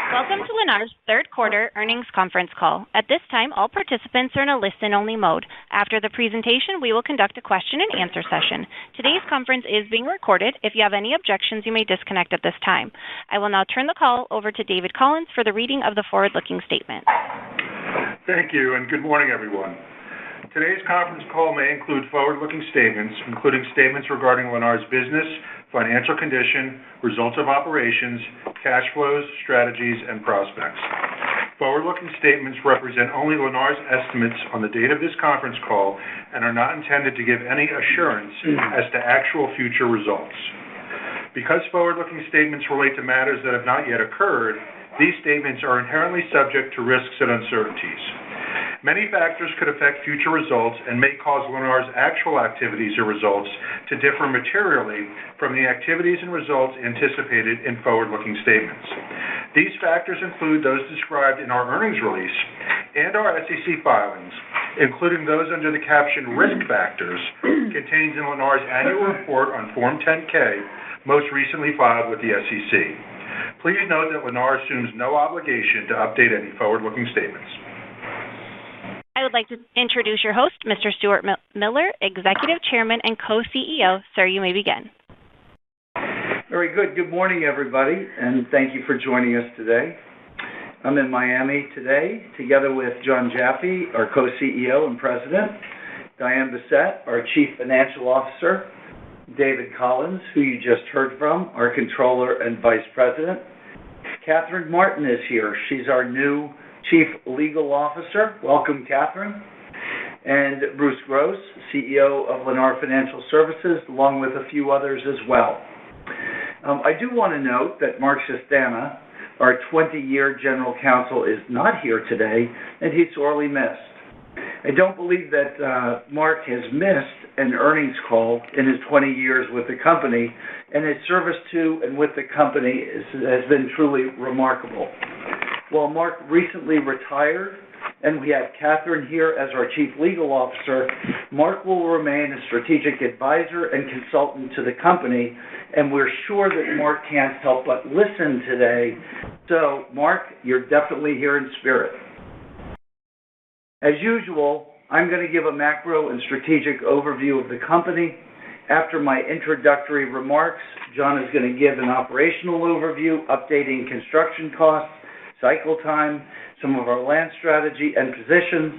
Welcome to Lennar's third quarter earnings conference call. At this time, all participants are in a listen-only mode. After the presentation, we will conduct a question and answer session. Today's conference is being recorded. If you have any objections, you may disconnect at this time. I will now turn the call over to David Collins for the reading of the forward-looking statement. Thank you, and good morning, everyone. Today's conference call may include forward-looking statements, including statements regarding Lennar's business, financial condition, results of operations, cash flows, strategies, and prospects. Forward-looking statements represent only Lennar's estimates on the date of this conference call and are not intended to give any assurance as to actual future results. Because forward-looking statements relate to matters that have not yet occurred, these statements are inherently subject to risks and uncertainties. Many factors could affect future results and may cause Lennar's actual activities or results to differ materially from the activities and results anticipated in forward-looking statements. These factors include those described in our earnings release and our SEC filings, including those under the caption Risk Factors contained in Lennar's annual report on Form 10-K, most recently filed with the SEC. Please note that Lennar assumes no obligation to update any forward-looking statements. I would like to introduce your host, Mr. Stuart Miller, Executive Chairman and Co-CEO. Sir, you may begin. Very good. Good morning, everybody, and thank you for joining us today. I'm in Miami today, together with John Jaffe, our Co-CEO and President, Diane Bessette, our Chief Financial Officer, David Collins, who you just heard from, our Controller and Vice President. Catherine Martin is here. She's our new Chief Legal Officer. Welcome, Catherine. And Bruce Gross, CEO of Lennar Financial Services, along with a few others as well. I do want to note that Mark Sistana, our 20-year General Counsel, is not here today, and he's sorely missed. I don't believe that Mark has missed an earnings call in his 20 years with the company, and his service to and with the company has been truly remarkable. While Mark recently retired and we have Catherine here as our Chief Legal Officer, Mark will remain a strategic advisor and consultant to the company, and we're sure that Mark can't help but listen today. So, Mark, you're definitely here in spirit. As usual, I'm going to give a macro and strategic overview of the company. After my introductory remarks, John is going to give an operational overview, updating construction costs, cycle time, some of our land strategy and positions.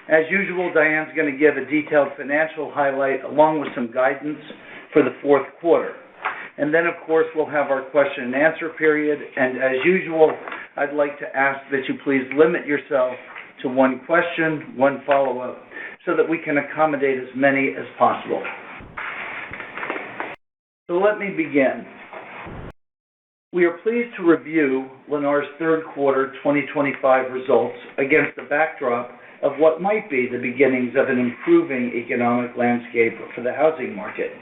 As usual, Diane's going to give a detailed financial highlight along with some guidance for the fourth quarter. And then, of course, we'll have our question and answer period. And as usual, I'd like to ask that you please limit yourself to one question, one follow-up, so that we can accommodate as many as possible. So let me begin. We are pleased to review Lennar's third quarter 2025 results against the backdrop of what might be the beginnings of an improving economic landscape for the housing market.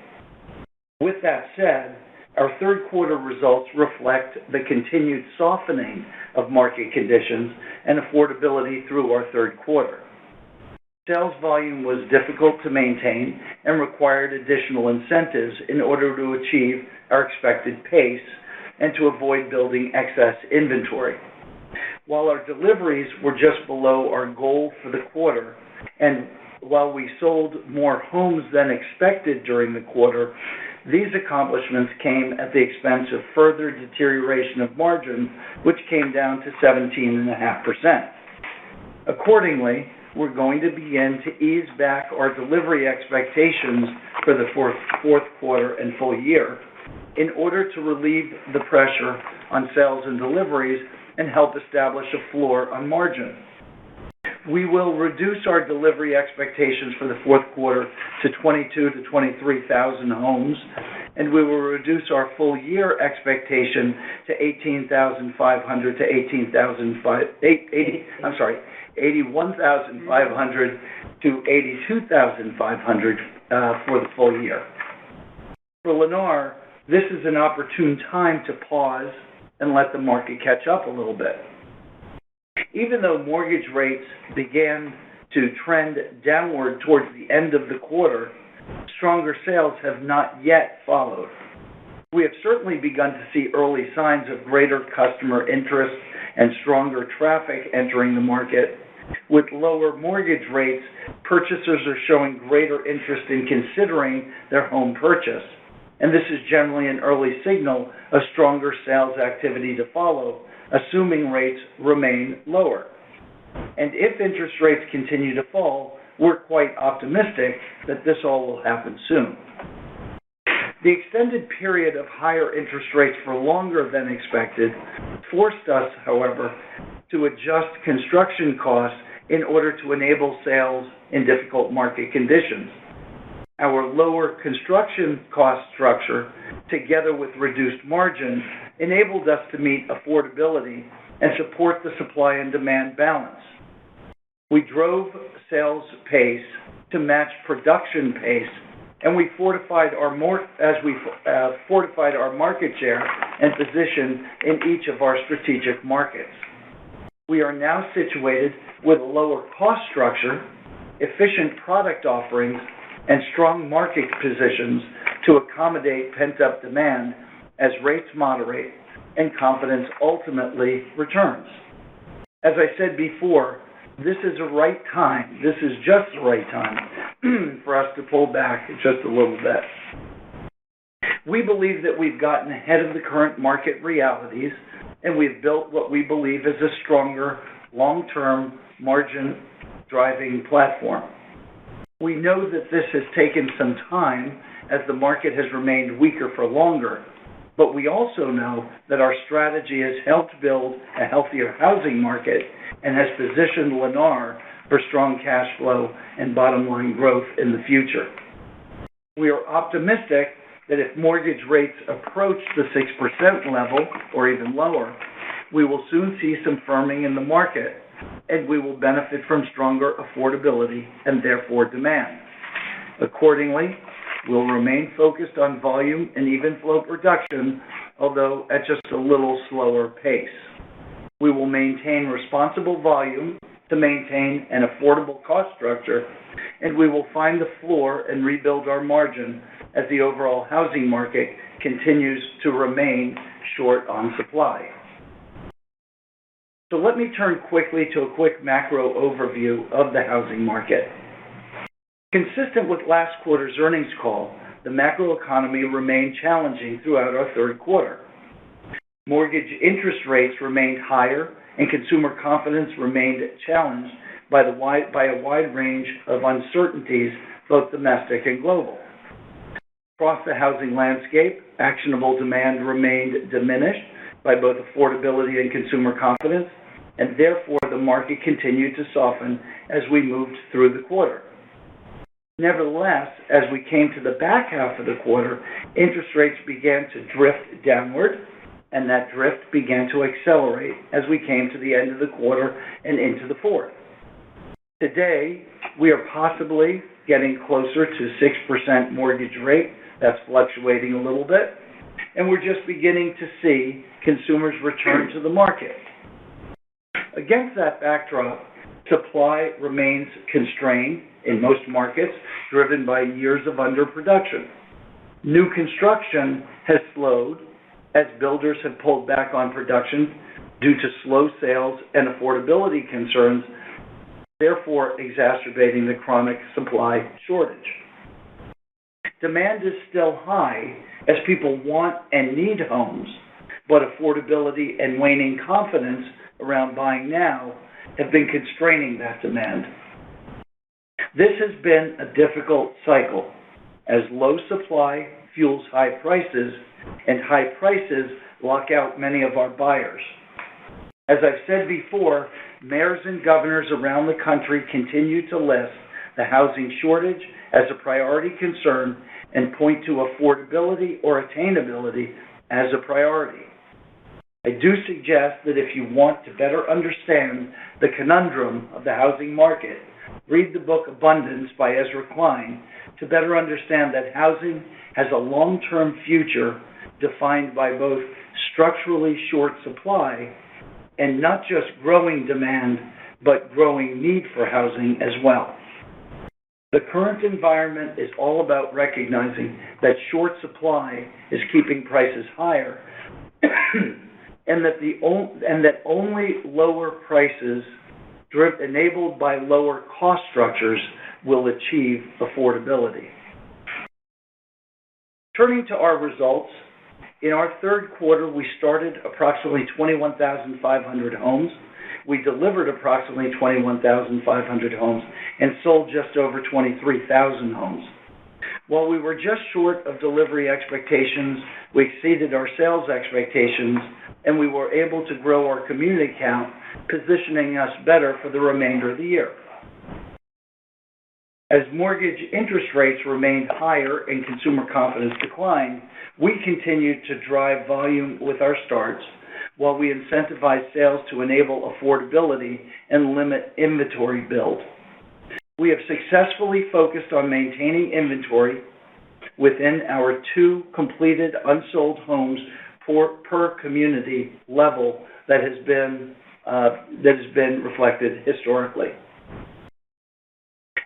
With that said, our third quarter results reflect the continued softening of market conditions and affordability through our third quarter. Sales volume was difficult to maintain and required additional incentives in order to achieve our expected pace and to avoid building excess inventory. While our deliveries were just below our goal for the quarter, and while we sold more homes than expected during the quarter, these accomplishments came at the expense of further deterioration of margin, which came down to 17.5%. Accordingly, we're going to begin to ease back our delivery expectations for the fourth quarter and full year in order to relieve the pressure on sales and deliveries and help establish a floor on margin. We will reduce our delivery expectations for the fourth quarter to 22,000 to 23,000 homes, and we will reduce our full year expectation to 81,500 to 82,500 for the full year. For Lennar, this is an opportune time to pause and let the market catch up a little bit. Even though mortgage rates began to trend downward towards the end of the quarter, stronger sales have not yet followed. We have certainly begun to see early signs of greater customer interest and stronger traffic entering the market. With lower mortgage rates, purchasers are showing greater interest in considering their home purchase, and this is generally an early signal of stronger sales activity to follow, assuming rates remain lower. And if interest rates continue to fall, we're quite optimistic that this all will happen soon. The extended period of higher interest rates for longer than expected forced us, however, to adjust construction costs in order to enable sales in difficult market conditions. Our lower construction cost structure, together with reduced margin, enabled us to meet affordability and support the supply and demand balance. We drove sales pace to match production pace, and we fortified our market share and position in each of our strategic markets. We are now situated with a lower cost structure, efficient product offerings, and strong market positions to accommodate pent-up demand as rates moderate and confidence ultimately returns. As I said before, this is the right time. This is just the right time for us to pull back just a little bit. We believe that we've gotten ahead of the current market realities, and we've built what we believe is a stronger, long-term, margin-driving platform. We know that this has taken some time as the market has remained weaker for longer, but we also know that our strategy has helped build a healthier housing market and has positioned Lennar for strong cash flow and bottom-line growth in the future. We are optimistic that if mortgage rates approach the 6% level or even lower, we will soon see some firming in the market, and we will benefit from stronger affordability and therefore demand. Accordingly, we'll remain focused on volume and even flow production, although at just a little slower pace. We will maintain responsible volume to maintain an affordable cost structure, and we will find the floor and rebuild our margin as the overall housing market continues to remain short on supply. So let me turn quickly to a quick macro overview of the housing market. Consistent with last quarter's earnings call, the macroeconomy remained challenging throughout our third quarter. Mortgage interest rates remained higher, and consumer confidence remained challenged by a wide range of uncertainties, both domestic and global. Across the housing landscape, actionable demand remained diminished by both affordability and consumer confidence, and therefore the market continued to soften as we moved through the quarter. Nevertheless, as we came to the back half of the quarter, interest rates began to drift downward, and that drift began to accelerate as we came to the end of the quarter and into the fourth. Today, we are possibly getting closer to 6% mortgage rate. That's fluctuating a little bit, and we're just beginning to see consumers return to the market. Against that backdrop, supply remains constrained in most markets, driven by years of underproduction. New construction has slowed as builders have pulled back on production due to slow sales and affordability concerns, therefore exacerbating the chronic supply shortage. Demand is still high as people want and need homes, but affordability and waning confidence around buying now have been constraining that demand. This has been a difficult cycle as low supply fuels high prices, and high prices lock out many of our buyers. As I've said before, mayors and governors around the country continue to list the housing shortage as a priority concern and point to affordability or attainability as a priority. I do suggest that if you want to better understand the conundrum of the housing market, read the book Abundance by Ezra Klein to better understand that housing has a long-term future defined by both structurally short supply and not just growing demand, but growing need for housing as well. The current environment is all about recognizing that short supply is keeping prices higher and that only lower prices enabled by lower cost structures will achieve affordability. Turning to our results, in our third quarter, we started approximately 21,500 homes. We delivered approximately 21,500 homes and sold just over 23,000 homes. While we were just short of delivery expectations, we exceeded our sales expectations, and we were able to grow our community count, positioning us better for the remainder of the year. As mortgage interest rates remained higher and consumer confidence declined, we continued to drive volume with our starts, while we incentivized sales to enable affordability and limit inventory build. We have successfully focused on maintaining inventory within our 2 completed unsold homes per community level that has been reflected historically.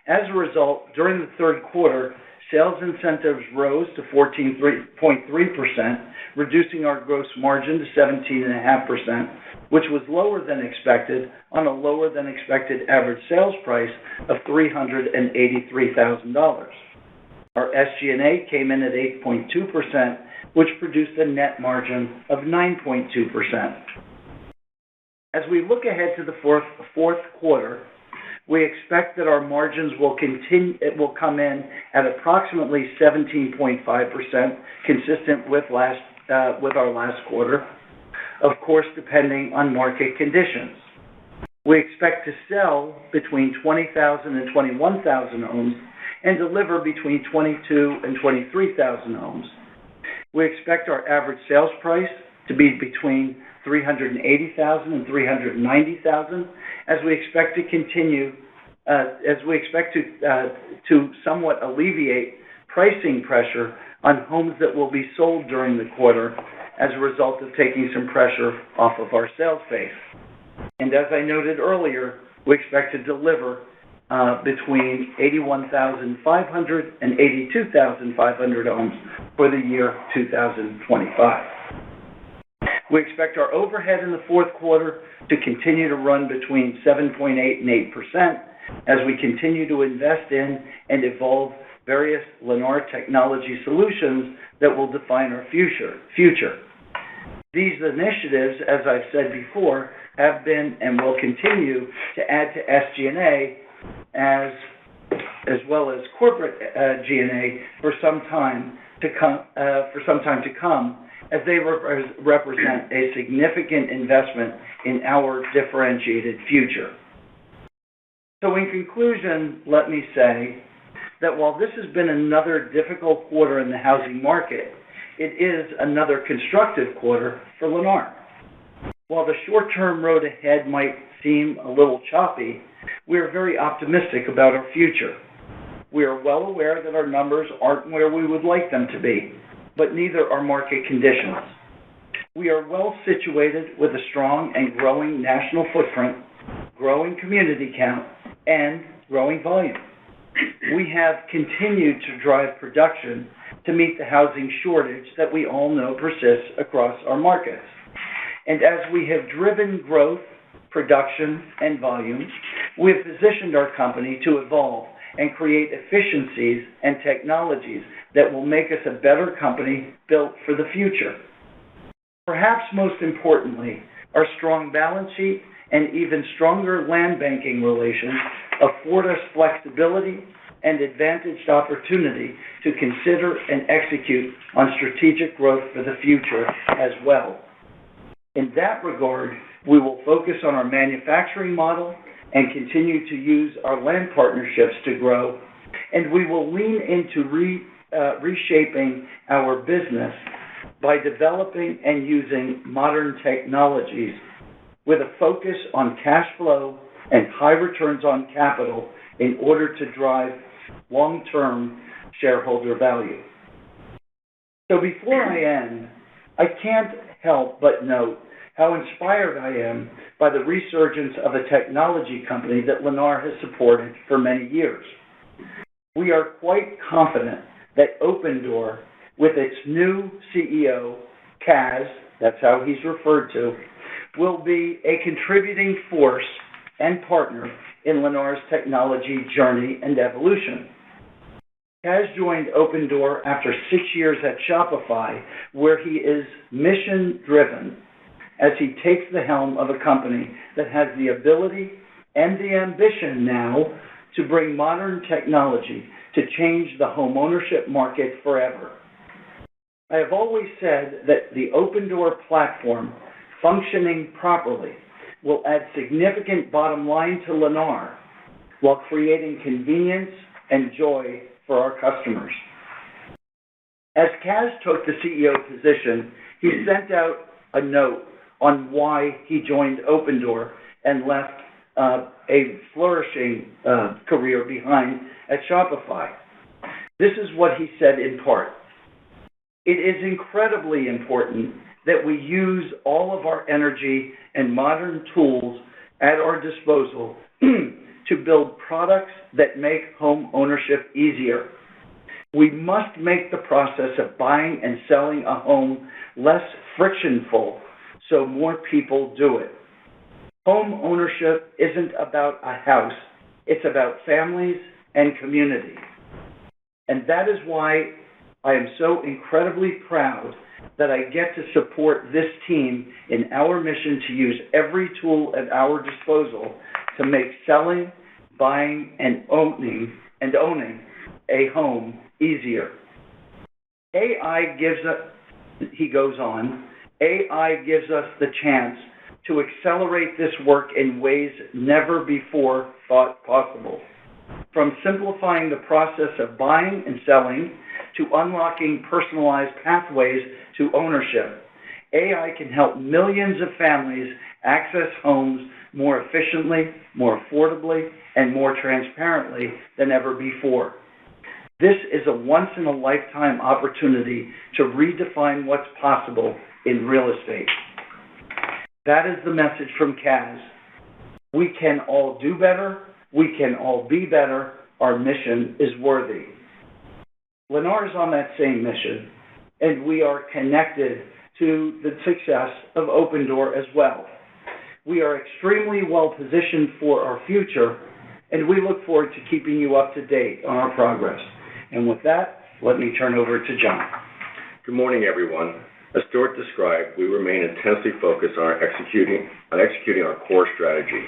As a result, during the third quarter, sales incentives rose to 14.3%, reducing our gross margin to 17.5%, which was lower than expected on a lower than expected average sales price of $383,000. Our SG&A came in at 8.2%, which produced a net margin of 9.2%. As we look ahead to the fourth quarter, we expect that our margins will come in at approximately 17.5%, consistent with our last quarter, of course, depending on market conditions. We expect to sell between 20,000 and 21,000 homes and deliver between 22,000 and 23,000 homes. We expect our average sales price to be between $380,000 and $390,000, as we expect to somewhat alleviate pricing pressure on homes that will be sold during the quarter as a result of taking some pressure off of our sales base. And as I noted earlier, we expect to deliver between 81,500 and 82,500 homes for the year 2025. We expect our overhead in the fourth quarter to continue to run between 7.8% and 8% as we continue to invest in and evolve various Lennar technology solutions that will define our future. These initiatives, as I've said before, have been and will continue to add to SG&A as well as corporate G&A for some time to come, as they represent a significant investment in our differentiated future. So in conclusion, let me say that while this has been another difficult quarter in the housing market, it is another constructive quarter for Lennar. While the short-term road ahead might seem a little choppy, we are very optimistic about our future. We are well aware that our numbers aren't where we would like them to be, but neither are market conditions. We are well situated with a strong and growing national footprint, growing community count, and growing volume. We have continued to drive production to meet the housing shortage that we all know persists across our markets. And as we have driven growth, production, and volume, we have positioned our company to evolve and create efficiencies and technologies that will make us a better company built for the future. Perhaps most importantly, our strong balance sheet and even stronger land banking relations afford us flexibility and advantaged opportunity to consider and execute on strategic growth for the future as well. In that regard, we will focus on our manufacturing model and continue to use our land partnerships to grow, and we will lean into reshaping our business by developing and using modern technologies with a focus on cash flow and high returns on capital in order to drive long-term shareholder value. So before I end, I can't help but note how inspired I am by the resurgence of a technology company that Lennar has supported for many years. We are quite confident that Opendoor, with its new CEO, Kaz, that's how he's referred to, will be a contributing force and partner in Lennar's technology journey and evolution. Kaz joined Opendoor after 6 years at Shopify, where he is mission-driven as he takes the helm of a company that has the ability and the ambition now to bring modern technology to change the homeownership market forever. I have always said that the Opendoor platform functioning properly will add significant bottom line to Lennar while creating convenience and joy for our customers. As Kaz took the CEO position, he sent out a note on why he joined Opendoor and left a flourishing career behind at Shopify. This is what he said in part. It is incredibly important that we use all of our energy and modern tools at our disposal to build products that make home ownership easier. We must make the process of buying and selling a home less frictionful so more people do it. Home ownership isn't about a house, it's about families and community. And that is why I am so incredibly proud that I get to support this team in our mission to use every tool at our disposal to make selling, buying, and owning a home easier. AI gives us, he goes on, AI gives us the chance to accelerate this work in ways never before thought possible. From simplifying the process of buying and selling to unlocking personalized pathways to ownership, AI can help millions of families access homes more efficiently, more affordably, and more transparently than ever before. This is a once-in-a-lifetime opportunity to redefine what's possible in real estate. That is the message from Kaz. We can all do better. We can all be better. Our mission is worthy. Lennar is on that same mission, and we are connected to the success of Opendoor as well. We are extremely well positioned for our future, and we look forward to keeping you up to date on our progress. And with that, let me turn over to John. Good morning, everyone. As Stuart described, we remain intensely focused on executing our core strategy,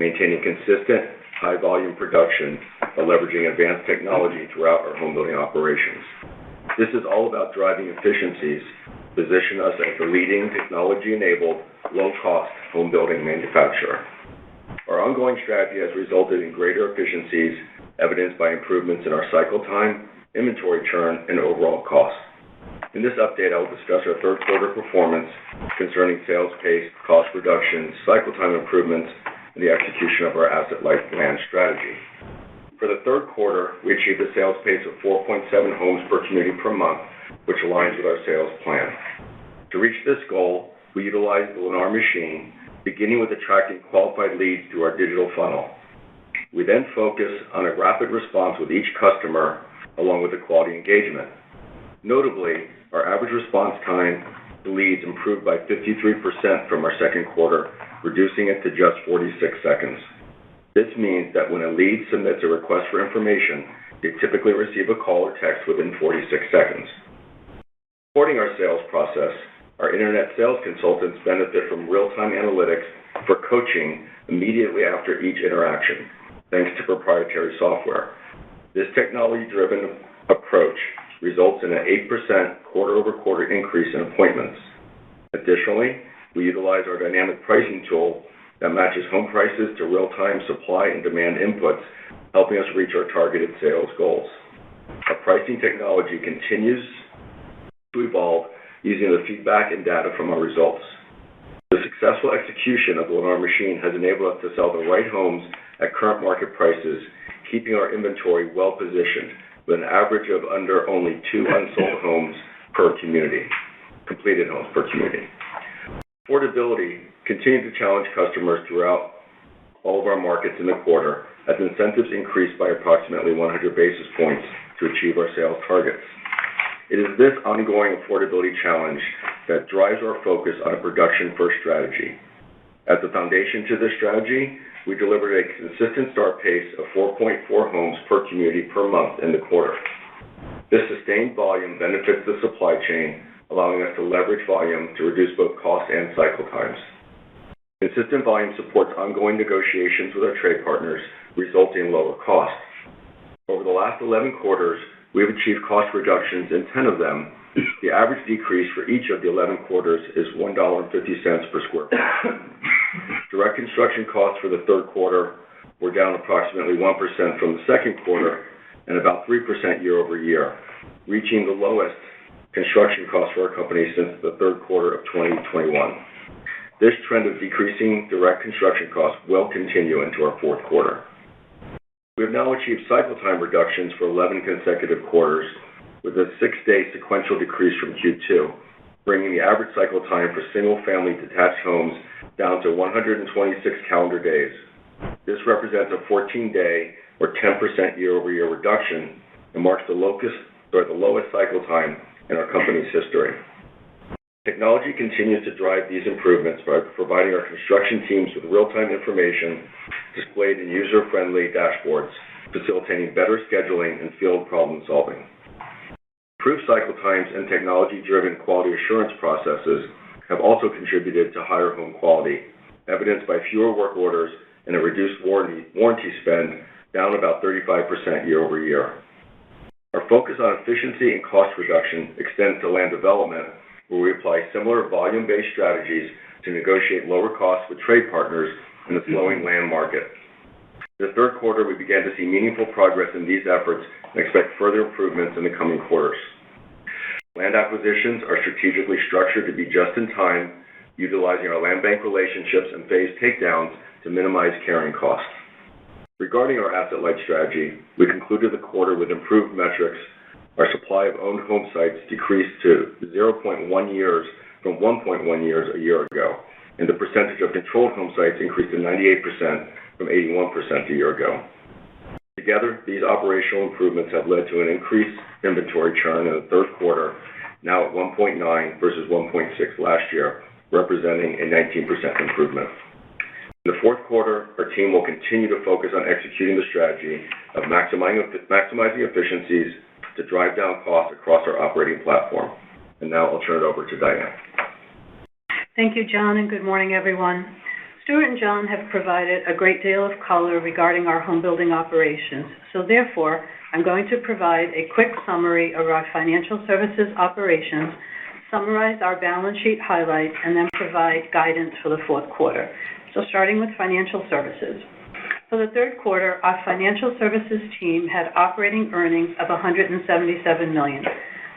maintaining consistent, high-volume production while leveraging advanced technology throughout our homebuilding operations. This is all about driving efficiencies, position us as the leading technology-enabled, low-cost homebuilding manufacturer. Our ongoing strategy has resulted in greater efficiencies, evidenced by improvements in our cycle time, inventory churn, and overall costs. In this update, I will discuss our third quarter performance concerning sales pace, cost reductions, cycle time improvements, and the execution of our asset-light land strategy. For the third quarter, we achieved a sales pace of 4.7 homes per community per month, which aligns with our sales plan. To reach this goal, we utilized the Lennar machine, beginning with attracting qualified leads through our digital funnel. We then focus on a rapid response with each customer, along with the quality engagement. Notably, our average response time to leads improved by 53% from our second quarter, reducing it to just 46 seconds. This means that when a lead submits a request for information, they typically receive a call or text within 46 seconds. Supporting our sales process, our internet sales consultants benefit from real-time analytics for coaching immediately after each interaction, thanks to proprietary software. This technology-driven approach results in an 8% quarter-over-quarter increase in appointments. Additionally, we utilize our dynamic pricing tool that matches home prices to real-time supply and demand inputs, helping us reach our targeted sales goals. Our pricing technology continues to evolve using the feedback and data from our results. The successful execution of the Lennar machine has enabled us to sell the right homes at current market prices, keeping our inventory well-positioned with an average of under only 2 unsold homes per community, completed homes per community. Affordability continued to challenge customers throughout all of our markets in the quarter as incentives increased by approximately 100 basis points to achieve our sales targets. It is this ongoing affordability challenge that drives our focus on a production-first strategy. As the foundation to this strategy, we delivered a consistent start pace of 4.4 homes per community per month in the quarter. This sustained volume benefits the supply chain, allowing us to leverage volume to reduce both cost and cycle times. Consistent volume supports ongoing negotiations with our trade partners, resulting in lower costs. Over the last 11 quarters, we have achieved cost reductions in 10 of them. The average decrease for each of the 11 quarters is $1.50 per square foot. Direct construction costs for the third quarter were down approximately 1% from the second quarter and about 3% year over year, reaching the lowest construction cost for our company since the third quarter of 2021. This trend of decreasing direct construction costs will continue into our fourth quarter. We have now achieved cycle time reductions for 11 consecutive quarters, with a 6-day sequential decrease from Q2, bringing the average cycle time for single-family detached homes down to 126 calendar days. This represents a 14-day or 10% year-over-year reduction and marks the lowest cycle time in our company's history. Technology continues to drive these improvements by providing our construction teams with real-time information displayed in user-friendly dashboards, facilitating better scheduling and field problem solving. Improved cycle times and technology-driven quality assurance processes have also contributed to higher home quality, evidenced by fewer work orders and a reduced warranty spend, down about 35% year over year. Our focus on efficiency and cost reduction extends to land development, where we apply similar volume-based strategies to negotiate lower costs with trade partners in the slowing land market. In the third quarter, we began to see meaningful progress in these efforts and expect further improvements in the coming quarters. Land acquisitions are strategically structured to be just in time, utilizing our land bank relationships and phase takedowns to minimize carrying costs. Regarding our asset-light strategy, we concluded the quarter with improved metrics. Our supply of owned home sites decreased to 0.1 years from 1.1 years a year ago, and the percentage of controlled home sites increased to 98% from 81% a year ago. Together, these operational improvements have led to an increased inventory churn in the third quarter, now at 1.9 versus 1.6 last year, representing a 19% improvement. In the fourth quarter, our team will continue to focus on executing the strategy of maximizing efficiencies to drive down costs across our operating platform. And now I'll turn it over to Diane. Thank you, John, and good morning, everyone. Stuart and John have provided a great deal of color regarding our home building operations. So therefore, I'm going to provide a quick summary of our financial services operations, summarize our balance sheet highlights, and then provide guidance for the fourth quarter. So starting with financial services. For the third quarter, our financial services team had operating earnings of $177 million.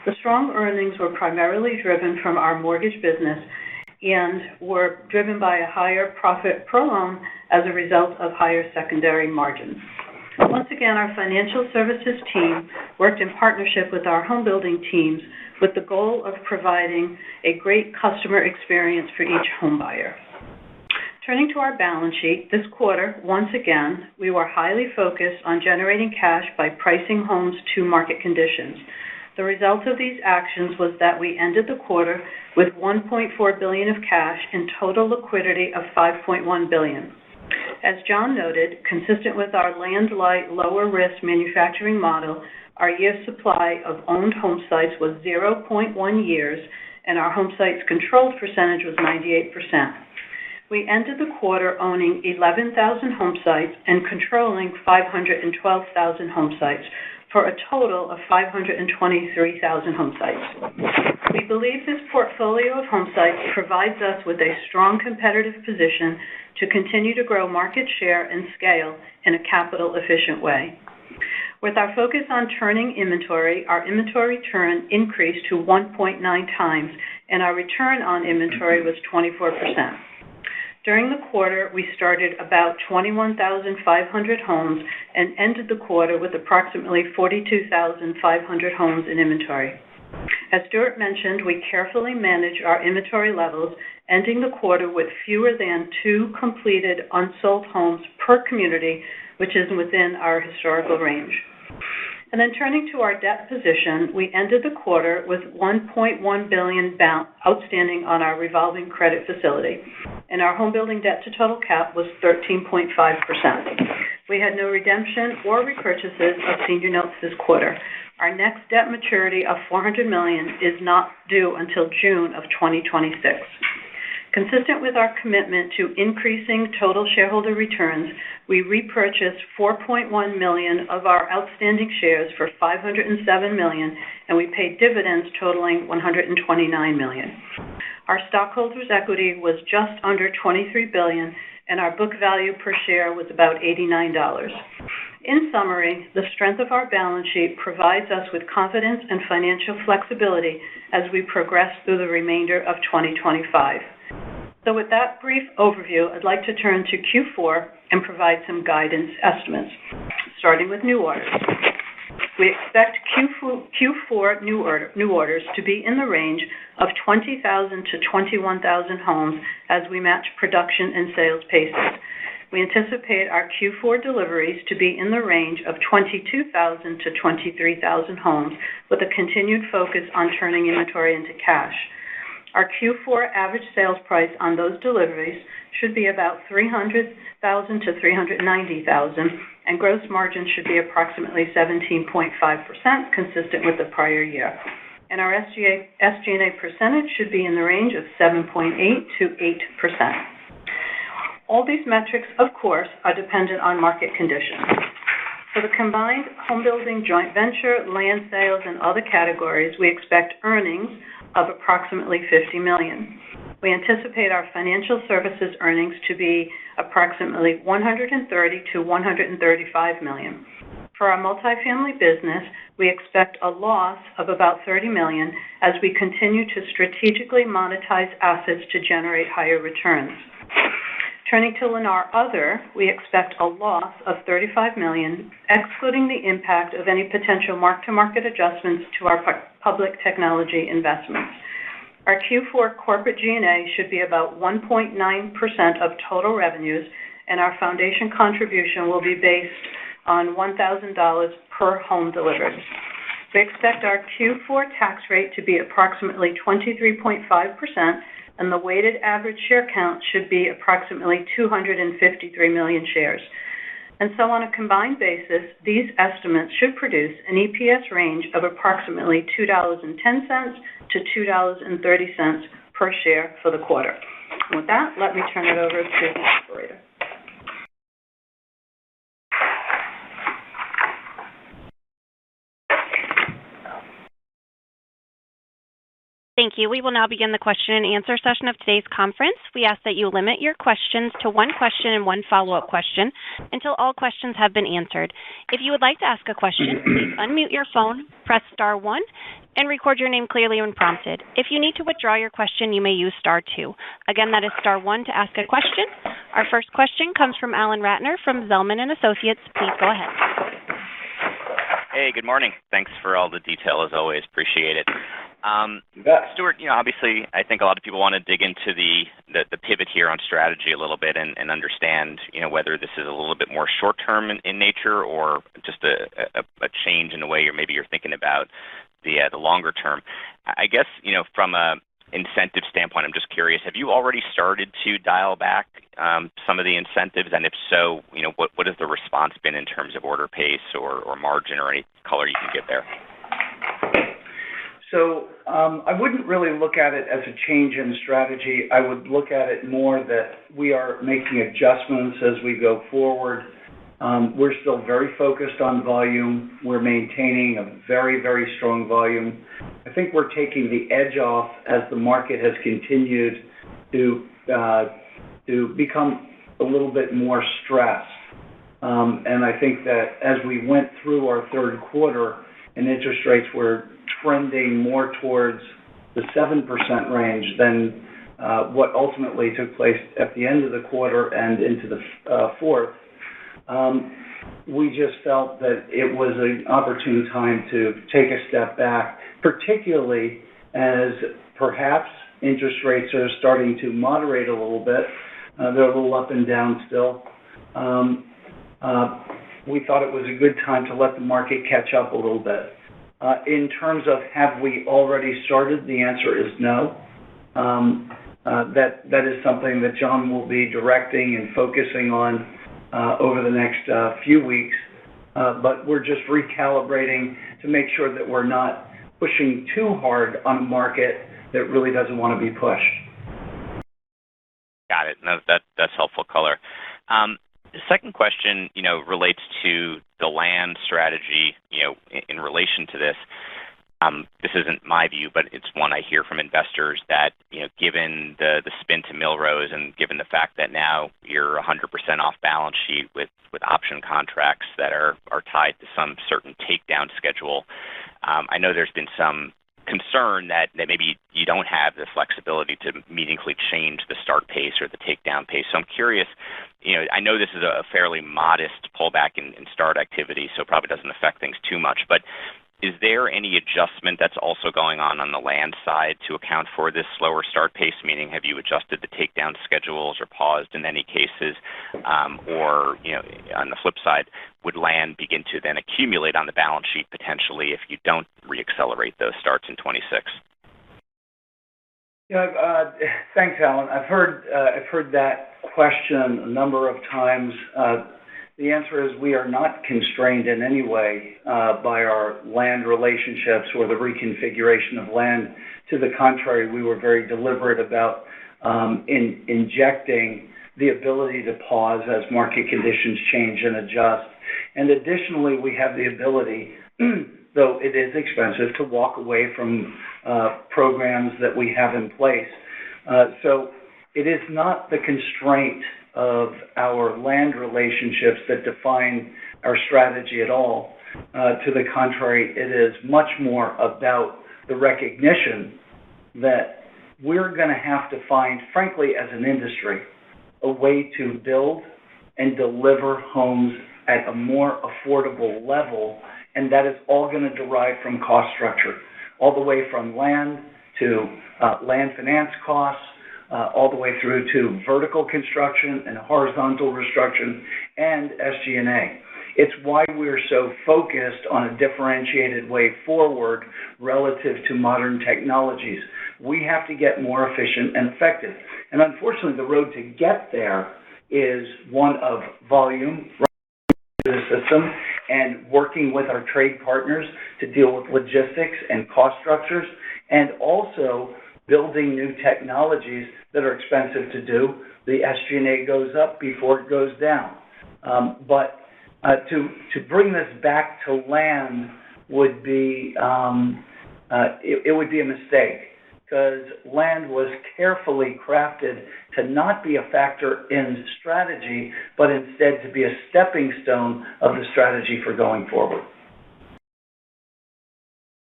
The strong earnings were primarily driven from our mortgage business and were driven by a higher profit per loan as a result of higher secondary margins. Once again, our financial services team worked in partnership with our home building teams with the goal of providing a great customer experience for each home buyer. Turning to our balance sheet, this quarter, once again, we were highly focused on generating cash by pricing homes to market conditions. The result of these actions was that we ended the quarter with $1.4 billion of cash and total liquidity of $5.1 billion. As John noted, consistent with our land-light, lower-risk manufacturing model, our year supply of owned home sites was 0.1 years, and our home sites controlled percentage was 98%. We ended the quarter owning 11,000 home sites and controlling 512,000 home sites, for a total of 523,000 home sites. We believe this portfolio of home sites provides us with a strong competitive position to continue to grow market share and scale in a capital-efficient way. With our focus on turning inventory, our inventory turn increased to 1.9 times, and our return on inventory was 24%. During the quarter, we started about 21,500 homes and ended the quarter with approximately 42,500 homes in inventory. As Stuart mentioned, we carefully manage our inventory levels, ending the quarter with fewer than 2 completed unsold homes per community, which is within our historical range. And then turning to our debt position, we ended the quarter with $1.1 billion outstanding on our revolving credit facility, and our home building debt to total cap was 13.5%. We had no redemption or repurchases of senior notes this quarter. Our next debt maturity of $400 million is not due until June of 2026. Consistent with our commitment to increasing total shareholder returns, we repurchased 4.1 million of our outstanding shares for $507 million, and we paid dividends totaling $129 million. Our stockholders' equity was just under $23 billion, and our book value per share was about $89. In summary, the strength of our balance sheet provides us with confidence and financial flexibility as we progress through the remainder of 2025. So with that brief overview, I'd like to turn to Q4 and provide some guidance estimates, starting with new orders. We expect Q4 new orders to be in the range of 20,000 to 21,000 homes as we match production and sales paces. We anticipate our Q4 deliveries to be in the range of 22,000 to 23,000 homes, with a continued focus on turning inventory into cash. Our Q4 average sales price on those deliveries should be about $300,000 to $390,000, and gross margin should be approximately 17.5%, consistent with the prior year. And our SG&A percentage should be in the range of 7.8% to 8%. All these metrics, of course, are dependent on market conditions. For the combined home building joint venture, land sales, and other categories, we expect earnings of approximately $50 million. We anticipate our financial services earnings to be approximately $130 to $135 million. For our multifamily business, we expect a loss of about $30 million as we continue to strategically monetize assets to generate higher returns. Turning to Lennar Other, we expect a loss of $35 million, excluding the impact of any potential mark-to-market adjustments to our public technology investments. Our Q4 corporate G&A should be about 1.9% of total revenues, and our foundation contribution will be based on $1,000 per home delivered. We expect our Q4 tax rate to be approximately 23.5%, and the weighted average share count should be approximately 253 million shares. And so on a combined basis, these estimates should produce an EPS range of approximately $2.10 to $2.30 per share for the quarter. And with that, let me turn it over to the operator. Thank you. We will now begin the question and answer session of today's conference. We ask that you limit your questions to one question and one follow-up question until all questions have been answered. If you would like to ask a question, please unmute your phone, press star 1, and record your name clearly when prompted. If you need to withdraw your question, you may use star 2. Again, that is star 1 to ask a question. Our first question comes from Alan Ratner from Zelman & Associates. Please go ahead. Hey, good morning. Thanks for all the detail, as always. Appreciate it. Stuart, obviously, I think a lot of people want to dig into the pivot here on strategy a little bit and understand, whether this is a little bit more short-term in nature or just a change in the way you're thinking about the longer term. I guess, from a incentive standpoint, I'm just curious, have you already started to dial back some of the incentives? And if so, what has the response been in terms of order pace or margin or any color you can give there? So I wouldn't really look at it as a change in strategy. I would look at it more that we are making adjustments as we go forward. We're still very focused on volume. We're maintaining a very, very strong volume. I think we're taking the edge off as the market has continued to become a little bit more stressed. And I think that as we went through our third quarter and interest rates were trending more towards the 7% range than what ultimately took place at the end of the quarter and into the fourth, we just felt that it was an opportune time to take a step back, particularly as perhaps interest rates are starting to moderate a little bit. They're a little up and down still. We thought it was a good time to let the market catch up a little bit. In terms of have we already started, the answer is no. That is something that John will be directing and focusing on over the next few weeks. But we're just recalibrating to make sure that we're not pushing too hard on a market that really doesn't want to be pushed. Got it. No, that's helpful color. The second question, relates to the land strategy, in relation to this. This isn't my view, but it's one I hear from investors that, given the spin to Millrose and given the fact that now you're 100% off balance sheet with option contracts that are tied to some certain takedown schedule, I know there's been some concern that maybe you don't have the flexibility to meaningfully change the start pace or the takedown pace. So I'm curious, I know this is a fairly modest pullback in start activity, so it probably doesn't affect things too much, but is there any adjustment that's also going on the land side to account for this slower start pace? Meaning, have you adjusted the takedown schedules or paused in any cases? Or, on the flip side, would land begin to then accumulate on the balance sheet potentially if you don't reaccelerate those starts in 26? Thanks, Alan. I've heard that question a number of times. The answer is we are not constrained in any way by our land relationships or the reconfiguration of land. To the contrary, we were very deliberate about injecting the ability to pause as market conditions change and adjust. And additionally, we have the ability, though it is expensive, to walk away from programs that we have in place. So it is not the constraint of our land relationships that define our strategy at all. To the contrary, it is much more about the recognition that we're going to have to find, frankly, as an industry, a way to build and deliver homes at a more affordable level, and that is all going to derive from cost structure, all the way from land to land finance costs, all the way through to vertical construction and horizontal construction and SG&A. It's why we're so focused on a differentiated way forward relative to modern technologies. We have to get more efficient and effective. And unfortunately, the road to get there is one of volume to the system and working with our trade partners to deal with logistics and cost structures, and also building new technologies that are expensive to do. The SG&A goes up before it goes down. But to bring this back to land would be it would be a mistake, because land was carefully crafted to not be a factor in strategy, but instead to be a stepping stone of the strategy for going forward.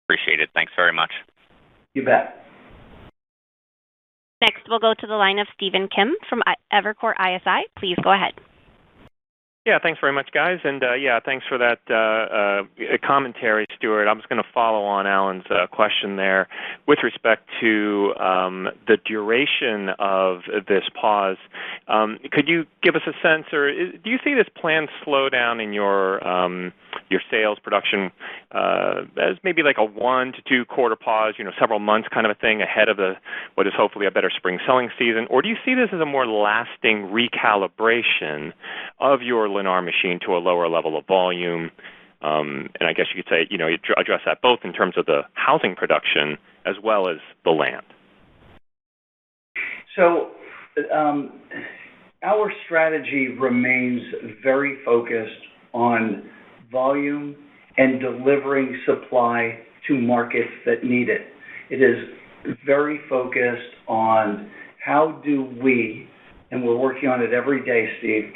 Appreciate it. Thanks very much. You bet. Next, we'll go to the line of Stephen Kim from Evercore ISI. Please go ahead. Yeah, thanks very much, guys. And, thanks for that commentary, Stuart. I was going to follow on Alan's question there with respect to the duration of this pause. Could you give us a sense, or do you see this planned slowdown in your sales production as maybe like a 1 to 2 quarter pause, several months kind of a thing ahead of what is hopefully a better spring selling season? Or do you see this as a more lasting recalibration of your Lennar machine to a lower level of volume? And I guess you could say, you address that both in terms of the housing production as well as the land. So our strategy remains very focused on volume and delivering supply to markets that need it. It is very focused on how do we, and we're working on it every day, Steve,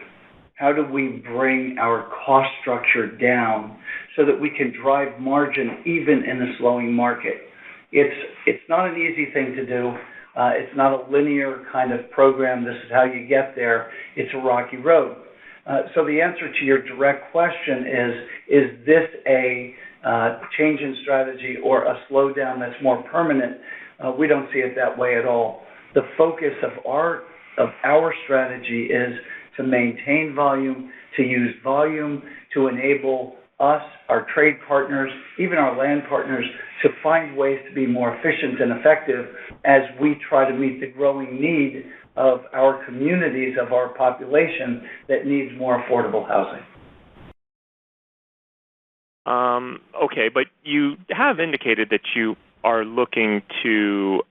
how do we bring our cost structure down so that we can drive margin even in a slowing market? It's not an easy thing to do. It's not a linear kind of program. This is how you get there. It's a rocky road. So the answer to your direct question is this a change in strategy or a slowdown that's more permanent. We don't see it that way at all. The focus of our strategy is to maintain volume, to use volume to enable us, our trade partners, even our land partners, to find ways to be more efficient and effective as we try to meet the growing need of our communities, of our population that needs more affordable housing. Okay, but you have indicated that you are looking to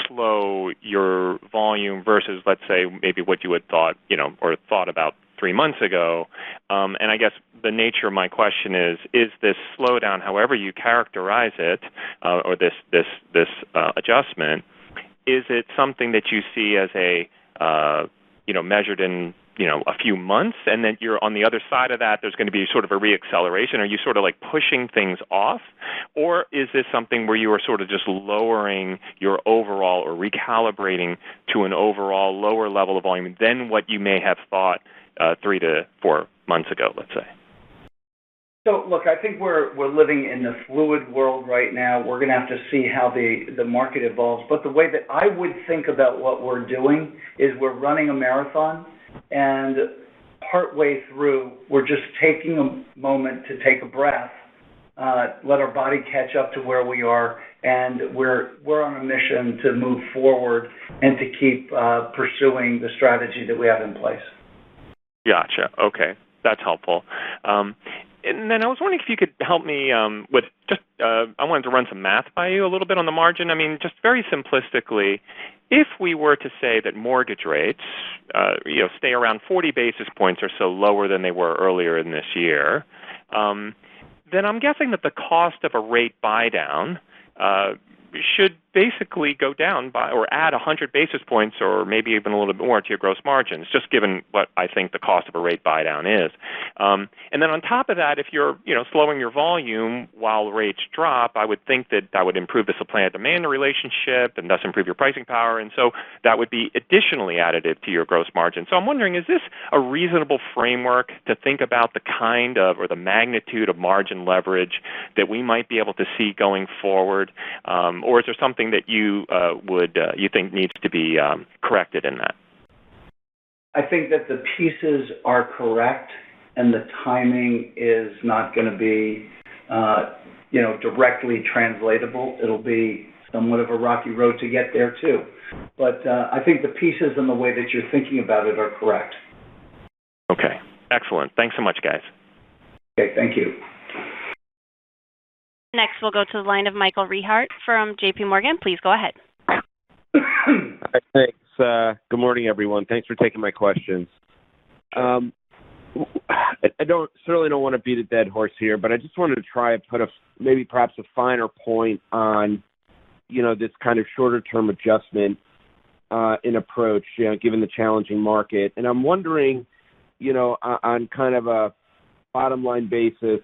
slow your volume versus, let's say, maybe what you had thought, or thought about 3 months ago. And I guess the nature of my question is this slowdown, however you characterize it, or this adjustment, is it something that you see as a measured in a few months, and then you're on the other side of that, there's going to be sort of a reacceleration? Are you sort of like pushing things off? Or is this something where you are sort of just lowering your overall or recalibrating to an overall lower level of volume than what you may have thought 3 to 4 months ago, let's say? So, look, I think we're living in the fluid world right now. We're going to have to see how the market evolves. But the way that I would think about what we're doing is we're running a marathon, and partway through, we're just taking a moment to take a breath, let our body catch up to where we are, and we're on a mission to move forward and to keep pursuing the strategy that we have in place. Gotcha. Okay, that's helpful. And then I was wondering if you could help me with just, I wanted to run some math by you a little bit on the margin. I mean, just very simplistically, if we were to say that mortgage rates, stay around 40 basis points or so lower than they were earlier in this year, then I'm guessing that the cost of a rate buy down should basically go down by or add 100 basis points or maybe even a little bit more to your gross margins, just given what I think the cost of a rate buy down is. And then on top of that, if you're slowing your volume while rates drop, I would think that would improve the supply and demand relationship and thus improve your pricing power. And so that would be additionally additive to your gross margin. So I'm wondering, is this a reasonable framework to think about the kind of or the magnitude of margin leverage that we might be able to see going forward? Or is there something that you you think needs to be corrected in that? I think that the pieces are correct, and the timing is not going to be, directly translatable. It'll be somewhat of a rocky road to get there too. But I think the pieces and the way that you're thinking about it are correct. Okay, excellent. Thanks so much, guys. Okay, thank you. Next, we'll go to the line of Michael Rehaart from J.P. Morgan. Please go ahead. Thanks. Good morning, everyone. Thanks for taking my questions. I certainly don't want to beat a dead horse here, but I just wanted to try and put perhaps a finer point on, this kind of shorter-term adjustment in approach, given the challenging market. And I'm wondering, on kind of a bottom-line basis,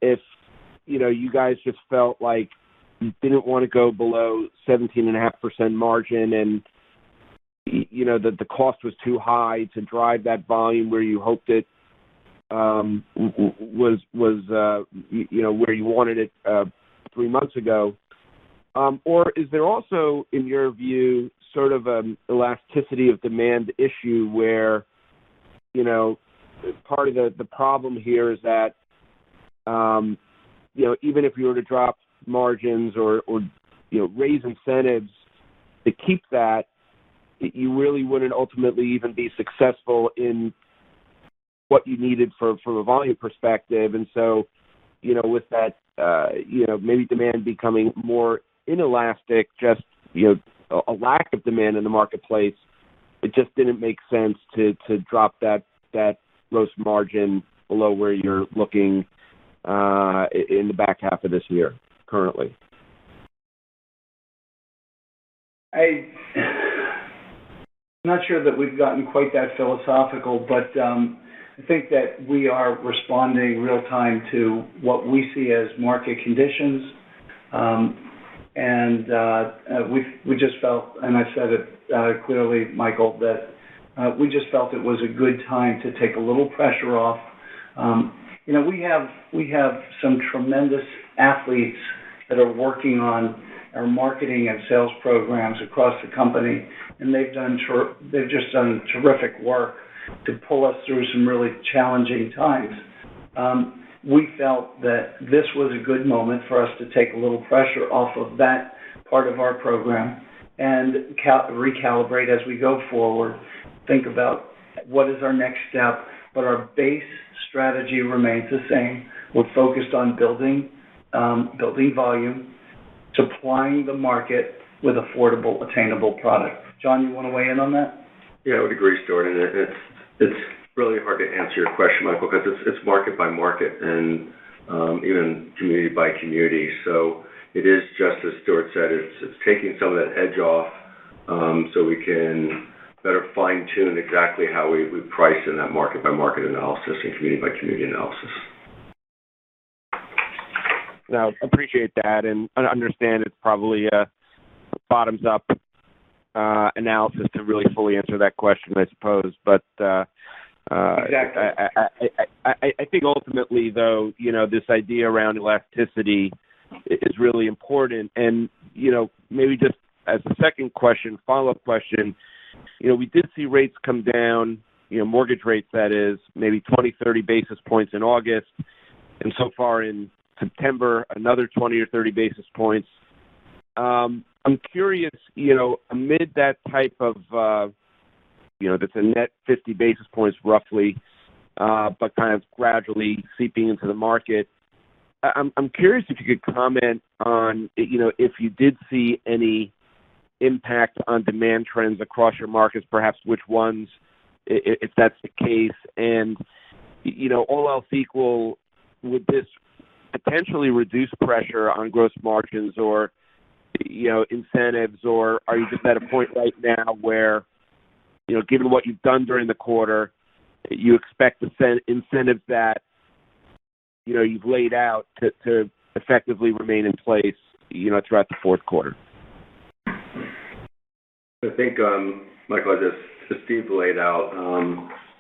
if you guys just felt like you didn't want to go below 17.5% margin, and that the cost was too high to drive that volume where you hoped it was where you wanted it 3 months ago, or is there also, in your view, sort of an elasticity of demand issue where part of the problem here is that even if you were to drop margins or raise incentives to keep that, you really wouldn't ultimately even be successful in what you needed from a volume perspective. And so, with that, maybe demand becoming more inelastic, just, a lack of demand in the marketplace, it just didn't make sense to drop that gross margin below where you're looking in the back half of this year currently. I'm not sure that we've gotten quite that philosophical, but I think that we are responding real time to what we see as market conditions. We just felt, and I said it clearly, Michael, that we just felt it was a good time to take a little pressure off. we have some tremendous athletes that are working on our marketing and sales programs across the company, and they've just done terrific work to pull us through some really challenging times. We felt that this was a good moment for us to take a little pressure off of that part of our program and recalibrate as we go forward, think about what is our next step, but our base strategy remains the same. We're focused on building volume, supplying the market with affordable, attainable product. John, you want to weigh in on that? Yeah, I would agree, Stuart. And it's really hard to answer your question, Michael, because it's market by market and even community by community. So it is just as Stuart said, it's taking some of that edge off so we can better fine-tune exactly how we price in that market by market analysis and community by community analysis. Now, appreciate that and understand it's probably a bottoms-up analysis to really fully answer that question, I suppose. But exactly. I think ultimately, though, this idea around elasticity is really important. And, maybe just as a second question, follow-up question, we did see rates come down, mortgage rates, that is, maybe 20, 30 basis points in August. And so far in September, another 20 or 30 basis points. I'm curious, amid that type of, that's a net 50 basis points roughly, but kind of gradually seeping into the market. I'm curious if you could comment on, if you did see any impact on demand trends across your markets, perhaps which ones, if that's the case, and, all else equal, would this potentially reduce pressure on gross margins or, incentives, or are you just at a point right now where, given what you've done during the quarter, you expect the incentives that, you've laid out to effectively remain in place, throughout the fourth quarter? I think, Michael, as Steve laid out,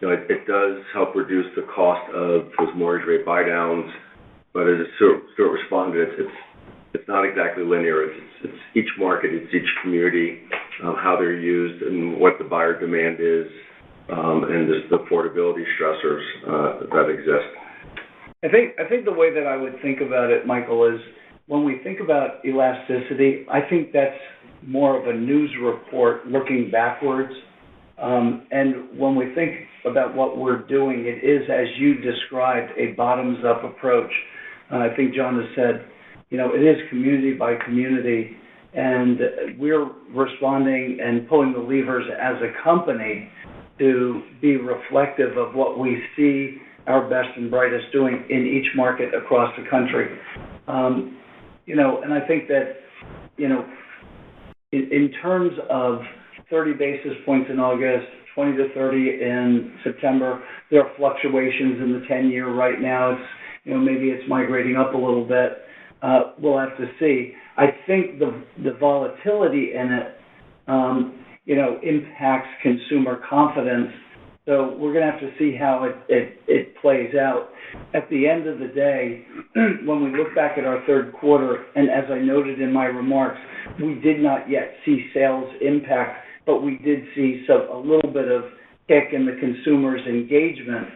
it does help reduce the cost of those mortgage rate buydowns, but as Stuart responded, it's not exactly linear. It's each market, it's each community, how they're used and what the buyer demand is, and the affordability stressors that exist. I think the way that I would think about it, Michael, is when we think about elasticity, I think that's more of a news report looking backwards. And when we think about what we're doing, it is, as you described, a bottoms-up approach. I think John has said, it is community by community, and we're responding and pulling the levers as a company to be reflective of what we see our best and brightest doing in each market across the country. And I think that, in terms of 30 basis points in August, 20 to 30 in September, there are fluctuations in the 10-year right now. It's, maybe it's migrating up a little bit. We'll have to see. I think the volatility in it, impacts consumer confidence. So we're going to have to see how it plays out. At the end of the day, when we look back at our third quarter, and as I noted in my remarks, we did not yet see sales impact, but we did see a little bit of kick in the consumer's engagement.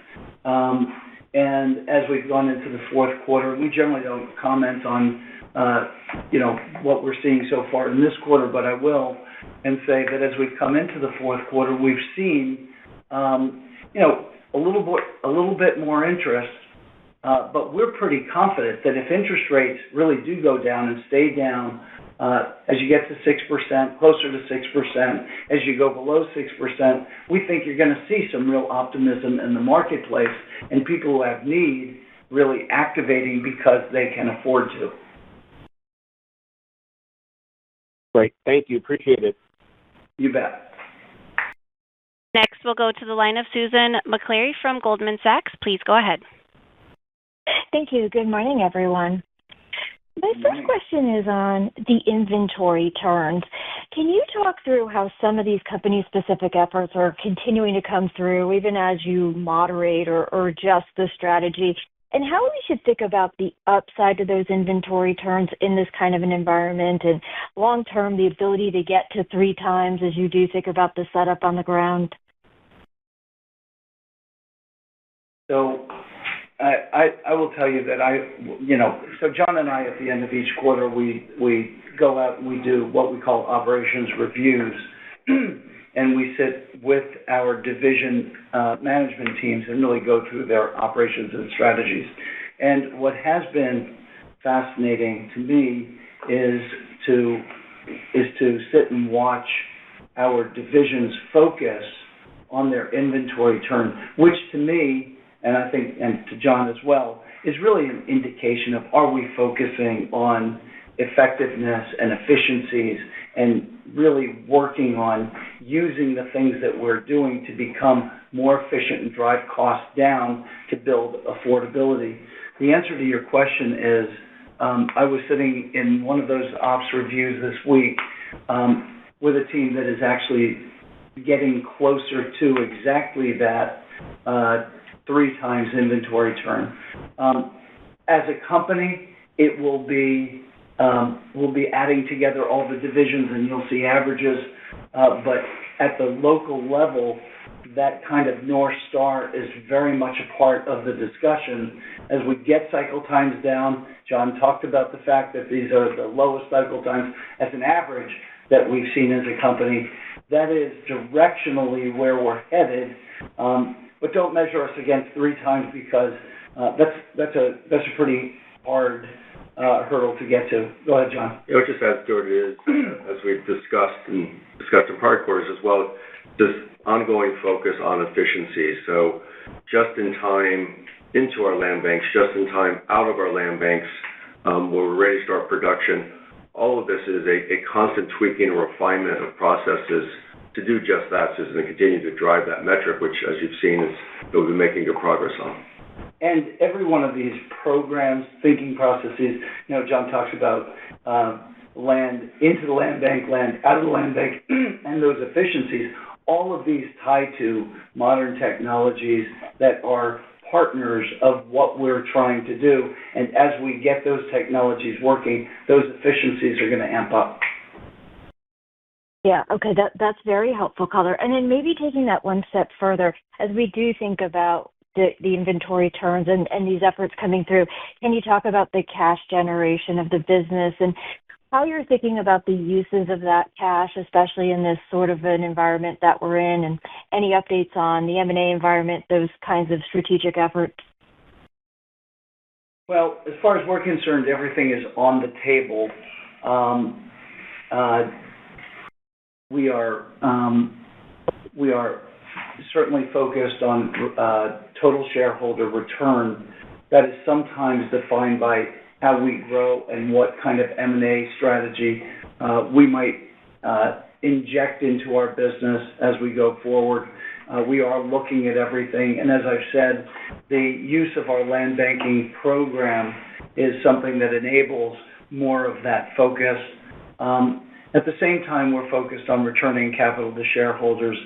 And as we've gone into the fourth quarter, we generally don't comment on, what we're seeing so far in this quarter, but I will and say that as we've come into the fourth quarter, we've seen, a little bit more interest, but we're pretty confident that if interest rates really do go down and stay down, as you get to 6%, closer to 6%, as you go below 6%, we think you're going to see some real optimism in the marketplace and people who have need really activating because they can afford to. Great. Thank you. Appreciate it. You bet. Next, we'll go to the line of Susan McClary from Goldman Sachs. Please go ahead. Thank you. Good morning, everyone. My first question is on the inventory turns. Can you talk through how some of these company-specific efforts are continuing to come through, even as you moderate or adjust the strategy? and how we should think about the upside to those inventory turns in this kind of an environment, and long-term, the ability to get to 3 times as you do think about the setup on the ground? So I will tell you that so John and I, at the end of each quarter, we go out and we do what we call operations reviews, and we sit with our division management teams and really go through their operations and strategies. And what has been fascinating to me is to sit and watch our divisions focus on their inventory turn, which to me, and I think, and to John as well, is really an indication of, are we focusing on effectiveness and efficiencies and really working on using the things that we're doing to become more efficient and drive costs down to build affordability. The answer to your question is, I was sitting in one of those ops reviews this week with a team that is actually getting closer to exactly that 3 times inventory turn. As a company, it will be we'll be adding together all the divisions, and you'll see averages. But at the local level, that kind of North Star is very much a part of the discussion. As we get cycle times down, John talked about the fact that these are the lowest cycle times as an average that we've seen as a company. That is directionally where we're headed. But don't measure us against 3 times, because that's a pretty hard hurdle to get to. Go ahead, John. Yeah, what just add, Stuart, is, as we've discussed in prior quarters as well, this ongoing focus on efficiencies. So just in time into our land banks, just in time out of our land banks, where we're ready to start production. All of this is a constant tweaking and refinement of processes to do just that, so as to continue to drive that metric, which, as you've seen, is that we've been making good progress on. And every one of these programs, thinking processes, John talks about land into the land bank, land out of the land bank, and those efficiencies. All of these tie to modern technologies that are partners of what we're trying to do. And as we get those technologies working, those efficiencies are going to amp up. Yeah, okay, that's very helpful color. And then maybe taking that one step further, as we do think about the inventory turns and these efforts coming through, can you talk about the cash generation of the business and how you're thinking about the uses of that cash, especially in this sort of an environment that we're in, and any updates on the M&A environment, those kinds of strategic efforts? Well, as far as we're concerned, everything is on the table. We are certainly focused on total shareholder return. That is sometimes defined by how we grow and what kind of M&A strategy we might inject into our business as we go forward. We are looking at everything, and as I've said, the use of our land banking program is something that enables more of that focus. At the same time, we're focused on returning capital to shareholders.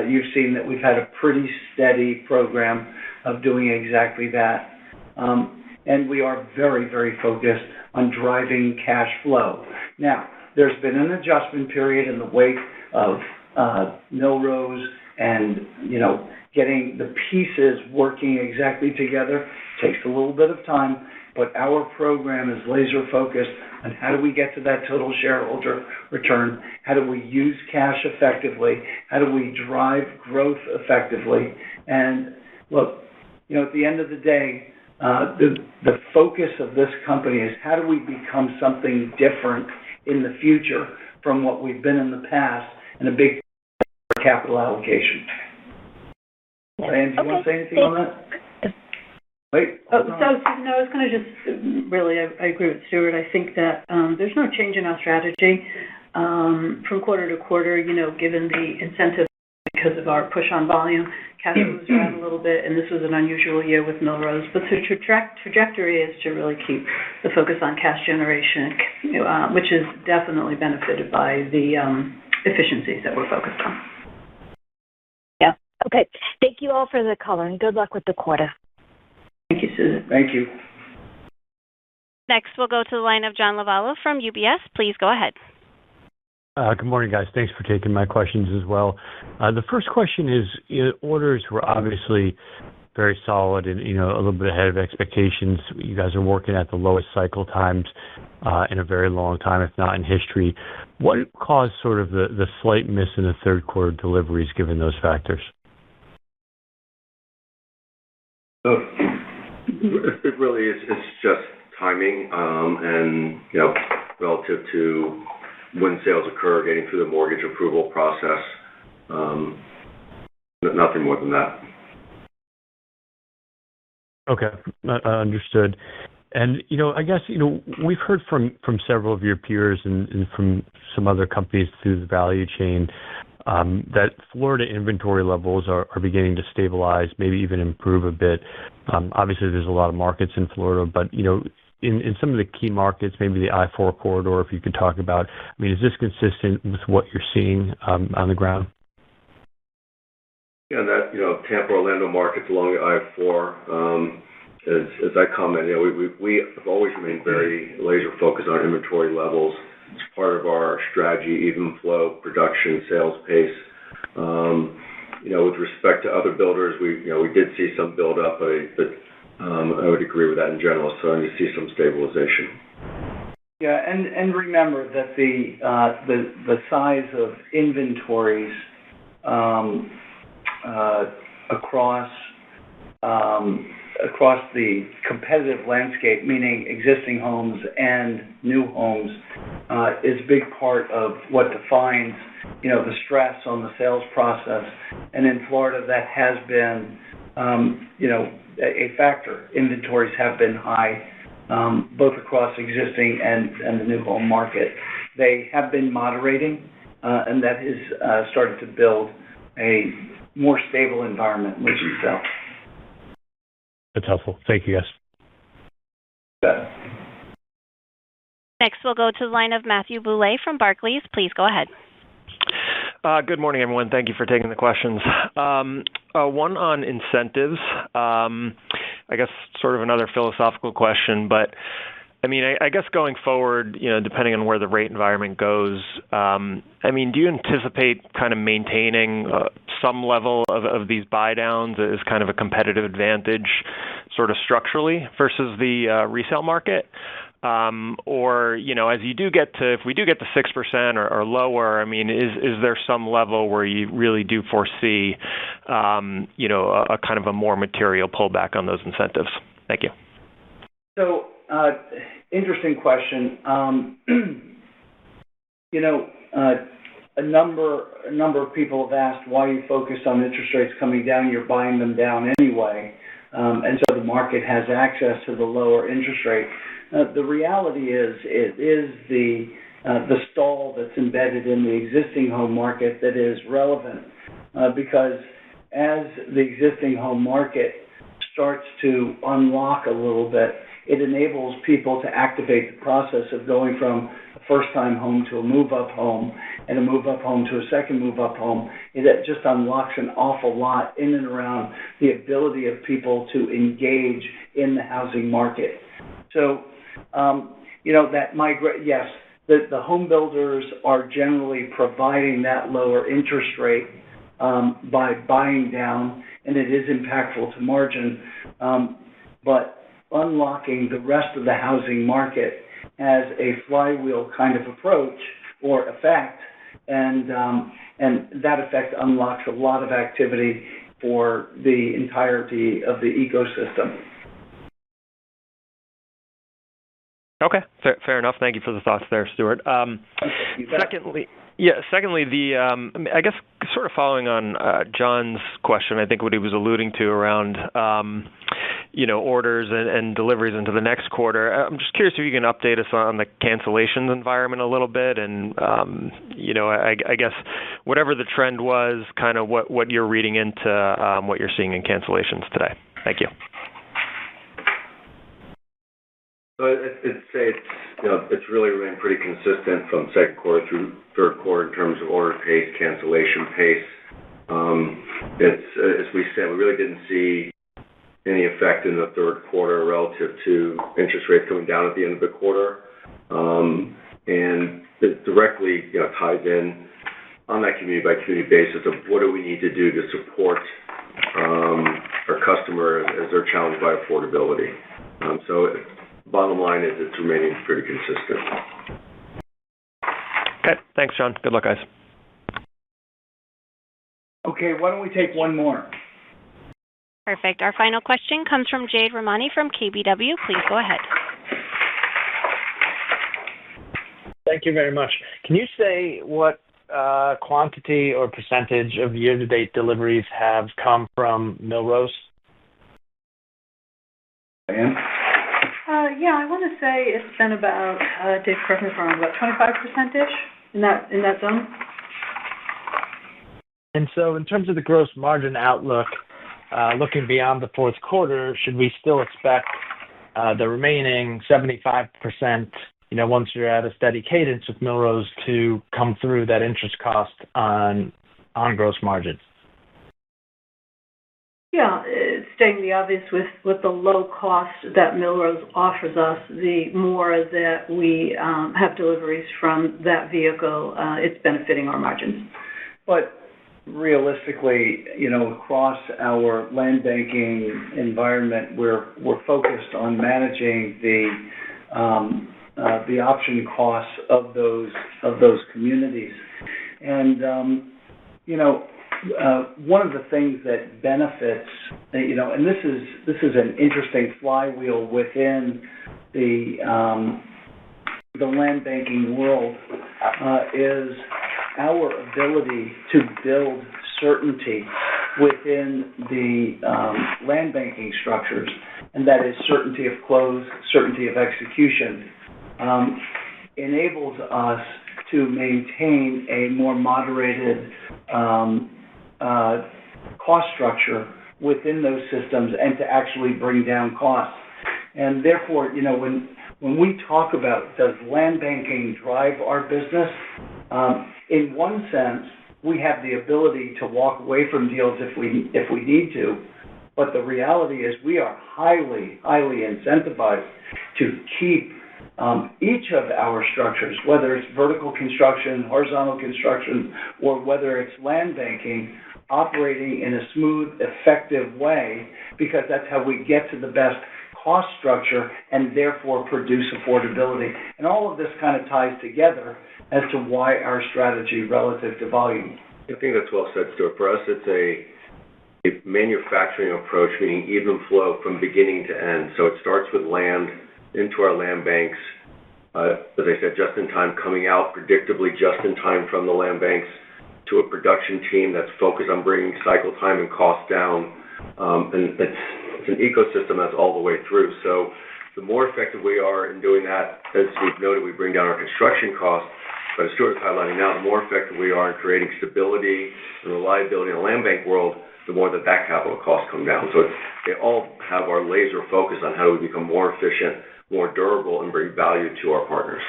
You've seen that we've had a pretty steady program of doing exactly that. And we are very, very focused on driving cash flow. Now, there's been an adjustment period in the wake of Millrose and, getting the pieces working exactly together. Takes a little bit of time, but our program is laser focused on how do we get to that total shareholder return, how do we use cash effectively, how do we drive growth effectively. And look, at the end of the day, the focus of this company is how do we become something different in the future from what we've been in the past, and a big capital allocation. Diane, do you want to say anything on that? Wait. I was going to just really, I agree with Stuart. I think that there's no change in our strategy from quarter to quarter, given the incentive because of our push on volume. Cash moves around a little bit, and this was an unusual year with Millrose. But the trajectory is to really keep the focus on cash generation, which is definitely benefited by the efficiencies that we're focused on. Yeah. Okay. Thank you all for the color, and good luck with the quarter. Thank you, Susan. Thank you. Next, we'll go to the line of John Lovallo from UBS. Please go ahead. Good morning, guys. Thanks for taking my questions as well. The first question is, orders were obviously very solid and, a little bit ahead of expectations. You guys are working at the lowest cycle times in a very long time, if not in history. What caused sort of the slight miss in the third quarter deliveries given those factors? It really is, it's just timing, and, relative to when sales occur, getting through the mortgage approval process. Nothing more than that. Okay, understood. And, I guess, we've heard from several of your peers and from some other companies through the value chain that Florida inventory levels are beginning to stabilize, maybe even improve a bit. Obviously, there's a lot of markets in Florida, but, in some of the key markets, maybe the I-4 corridor, if you could talk about, is this consistent with what you're seeing on the ground? Yeah, that, Tampa, Orlando markets along the I-4, as I commented, we have always remained very laser focused on inventory levels. It's part of our strategy, even flow, production, sales pace. With respect to other builders, we did see some build up, but I would agree with that in general. So I see some stabilization. Yeah, and remember that the size of inventories across the competitive landscape, meaning existing homes and new homes, is a big part of what defines, the stress on the sales process. And in Florida, that has been, a factor. Inventories have been high, both across existing and the new home market. They have been moderating, and that has started to build a more stable environment, which is sell. That's helpful. Thank you, guys. Yeah. Next, we'll go to the line of Matthew Bouley from Barclays. Please go ahead. Good morning, everyone. Thank you for taking the questions. One on incentives. I guess sort of another philosophical question, but I guess going forward, depending on where the rate environment goes, do you anticipate kind of maintaining some level of these buy downs as kind of a competitive advantage sort of structurally versus the resale market? Or, as you do get to, if we do get to 6% or lower, is there some level where you really do foresee, a kind of a more material pullback on those incentives? Thank you. So, interesting question. A number of people have asked why you focus on interest rates coming down. You're buying them down anyway, and so the market has access to the lower interest rate. The reality is, it is the stall that's embedded in the existing home market that is relevant, because as the existing home market starts to unlock a little bit, it enables people to activate the process of going from a first-time home to a move-up home, and a move-up home to a second move-up home. It just unlocks an awful lot in and around the ability of people to engage in the housing market. So, that migrate, yes, the home builders are generally providing that lower interest rate by buying down, and it is impactful to margin, but unlocking the rest of the housing market as a flywheel kind of approach or effect, and that effect unlocks a lot of activity for the entirety of the ecosystem. Okay, fair enough. Thank you for the thoughts there, Stuart. Secondly, I guess sort of following on John's question, I think what he was alluding to around, orders and deliveries into the next quarter. I'm just curious if you can update us on the cancellations environment a little bit, and I guess whatever the trend was, kind of what you're reading into what you're seeing in cancellations today. Thank you. So it's really remained pretty consistent from second quarter through third quarter in terms of order pace, cancellation pace. As we said, we really didn't see any effect in the third quarter relative to interest rates coming down at the end of the quarter. And it directly ties in on that community by community basis of what do we need to do to support our customers as they're challenged by affordability. So bottom line is it's remaining pretty consistent. Okay, thanks, John. Good luck, guys. Okay, why don't we take one more? Perfect. Our final question comes from Jade Rahmani from KBW. Please go ahead. Thank you very much. Can you say what quantity or percentage of year-to-date deliveries have come from Millrose? Diane? Yeah, I want to say it's been about, Dave, correct me if I'm wrong, about 25%-ish in that zone. And so in terms of the gross margin outlook, looking beyond the fourth quarter, should we still expect the remaining 75%, once you're at a steady cadence with Millrose, to come through that interest cost on gross margins? Yeah, stating the obvious, with the low cost that Millrose offers us, the more that we have deliveries from that vehicle, it's benefiting our margins. But realistically, across our land banking environment, we're focused on managing the option costs of those communities, and one of the things that benefits, and this is an interesting flywheel within the land banking world, is our ability to build certainty within the land banking structures, and that is certainty of close, certainty of execution, enables us to maintain a more moderated cost structure within those systems and to actually bring down costs. And therefore, when we talk about does land banking drive our business, in one sense, we have the ability to walk away from deals if we need to, but the reality is we are highly, highly incentivized to keep each of our structures, whether it's vertical construction, horizontal construction, or whether it's land banking, operating in a smooth, effective way, because that's how we get to the best cost structure and therefore produce affordability. And all of this kind of ties together as to why our strategy relative to volume. I think that's well said, Stuart. For us, it's a manufacturing approach, meaning even flow from beginning to end. So it starts with land into our land banks, as I said, just in time, coming out predictably just in time from the land banks to a production team that's focused on bringing cycle time and cost down. And it's an ecosystem that's all the way through. So the more effective we are in doing that, as we've noted, we bring down our construction costs. But as Stuart is highlighting now, the more effective we are in creating stability and reliability in the land bank world, the more that capital costs come down. So they all have our laser focus on how do we become more efficient, more durable, and bring value to our partners.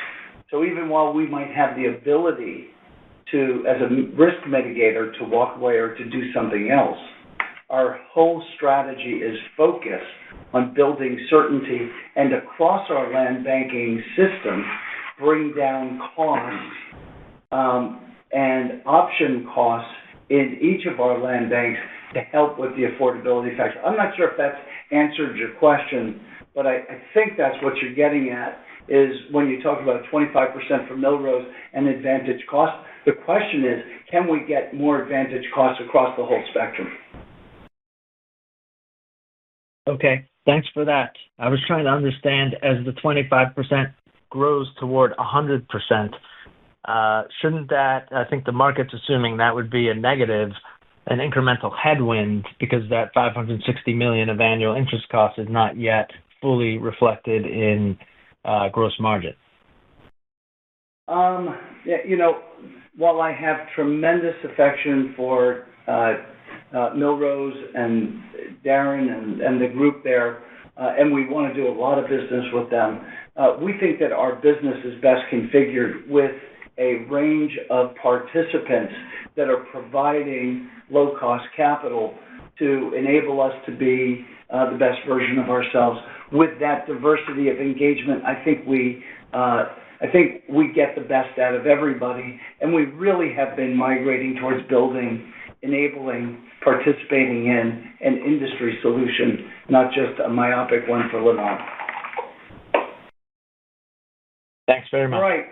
So even while we might have the ability to, as a risk mitigator, to walk away or to do something else, our whole strategy is focused on building certainty and across our land banking system, bring down costs and option costs in each of our land banks to help with the affordability factor. I'm not sure if that's answered your question, but I think that's what you're getting at, is when you talk about 25% for Millrose and advantage cost, the question is, can we get more advantage costs across the whole spectrum? Okay, thanks for that. I was trying to understand, as the 25% grows toward 100%, shouldn't that, I think the market's assuming that would be a negative, an incremental headwind, because that $560 million of annual interest cost is not yet fully reflected in gross margin. While I have tremendous affection for Millrose and Darren and the group there, and we want to do a lot of business with them, we think that our business is best configured with a range of participants that are providing low-cost capital to enable us to be the best version of ourselves. With that diversity of engagement, I think we get the best out of everybody, and we really have been migrating towards building, enabling, participating in an industry solution, not just a myopic one for Lennar. Thanks very much. All right.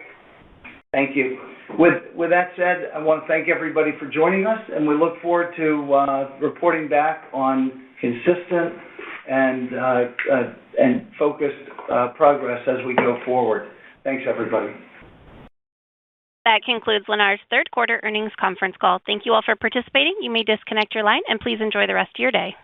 Thank you. With that said, I want to thank everybody for joining us, and we look forward to reporting back on consistent and focused progress as we go forward. Thanks, everybody. That concludes Lennar's third quarter earnings conference call. Thank you all for participating. You may disconnect your line, and please enjoy the rest of your day.